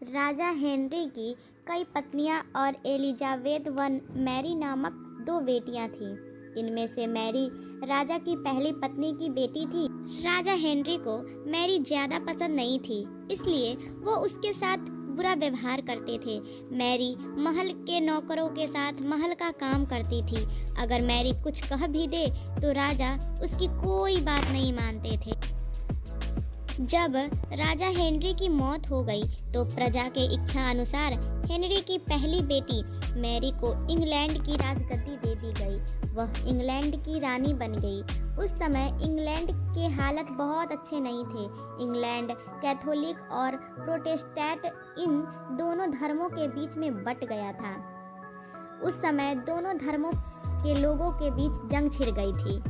राजा Henry की कई पत्नियां और एलिजाबेथ व मैरी नामक दो बेटियां थीं। इनमें से मैरी राजा की पहली पत्नी की बेटी थी। राजा हेनरी को मैरी ज़्यादा पसंद नहीं थी, इसलिए वो उसके साथ बुरा व्यवहार करते थे। मैरी महल के नौकरों के साथ महल का काम करती थी। अगर मैरी कुछ कह भी दे तो राजा उसकी कोई बात नहीं मानते थे। जब राजा हेनरी की मौत हो गई तो प्रजा के इच्छा अनुसार हेनरी की पहली बेटी मैरी को इंग्लैंड की राजगद्दी दे दी गई। वह इंग्लैंड की रानी बन गई। उस समय इंग्लैंड के हालत बहुत अच्छे नहीं थे। इंग्लैंड कैथोलिक और प्रोटेस्टेंट इन दोनों धर्मों के बीच में बट गया था। उस समय दोनों धर्मों के लोगों के बीच जंग छिड़ गई थी।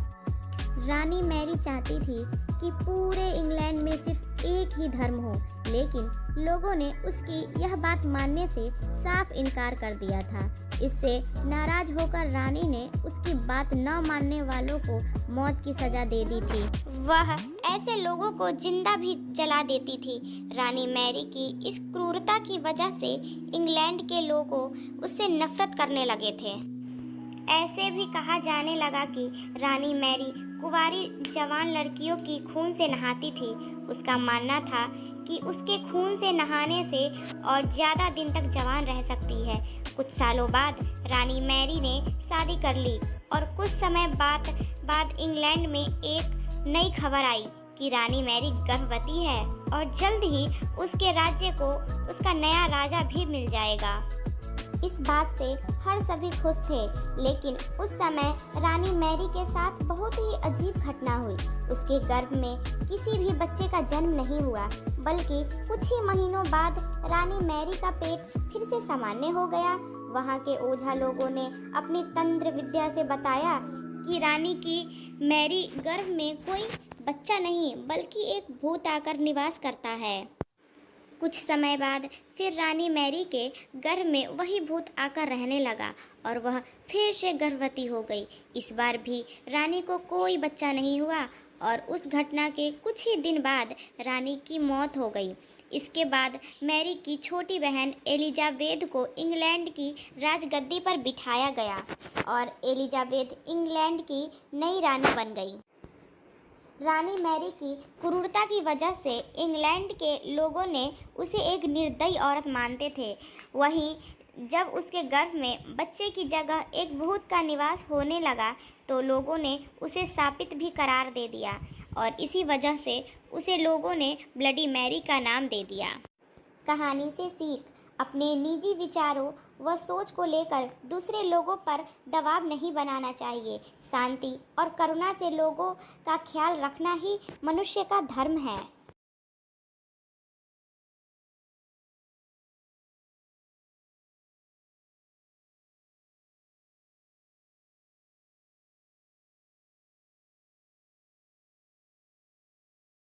रानी मैरी चाहती थी कि पूरे इंग्लैंड में सिर्फ एक ही धर्म हो, लेकिन लोगों ने उसकी यह बात मानने से साफ इनकार कर दिया था। इससे नाराज होकर रानी ने उसकी बात न मानने वालों को मौत की सजा दे दी थी। वह ऐसे लोगों को जिंदा भी जला देती थी। रानी मैरी की इस क्रूरता की वजह से इंग्लैंड के लोग उससे नफरत करने लगे थे। ऐसे भी कहा जाने लगा कि रानी मैरी कुंवारी जवान लड़कियों की खून से नहाती थी। उसका मानना था कि उसके खून से नहाने से और ज़्यादा दिन तक जवान रह सकती है। कुछ सालों बाद रानी मैरी ने शादी कर ली और कुछ समय बाद इंग्लैंड में एक नई खबर आई कि रानी मैरी गर्भवती है और जल्द ही उसके राज्य को उसका नया राजा भी मिल जाएगा। इस बात से हर सभी खुश थे, लेकिन उस समय रानी मैरी के साथ बहुत ही अजीब घटना हुई। उसके गर्भ में किसी भी बच्चे का जन्म नहीं हुआ, बल्कि कुछ ही महीनों बाद रानी मैरी का पेट फिर से सामान्य हो गया। वहाँ के ओझा लोगों ने अपनी तंत्र विद्या से बताया कि रानी की मैरी गर्भ में कोई बच्चा नहीं बल्कि एक भूत आकर निवास करता है। कुछ समय बाद फिर रानी मैरी के गर्भ में वही भूत आकर रहने लगा और वह फिर से गर्भवती हो गई। इस बार भी रानी को कोई बच्चा नहीं हुआ और उस घटना के कुछ ही दिन बाद रानी की मौत हो गई। इसके बाद मैरी की छोटी बहन एलिजाबेथ को इंग्लैंड की राजगद्दी पर बिठाया गया और एलिजाबेथ इंग्लैंड की नई रानी बन गई। रानी मैरी की क्रूरता की वजह से इंग्लैंड के लोगों ने उसे एक निर्दयी औरत मानते थे। वहीं जब उसके गर्भ में बच्चे की जगह एक भूत का निवास होने लगा तो लोगों ने उसे शापित भी करार दे दिया और इसी वजह से उसे लोगों ने ब्लडी मैरी का नाम दे दिया। कहानी से सीख: अपने निजी विचारों व सोच को लेकर दूसरे लोगों पर दबाव नहीं बनाना चाहिए। शांति और करुणा से लोगों का ख्याल रखना ही मनुष्य का धर्म है।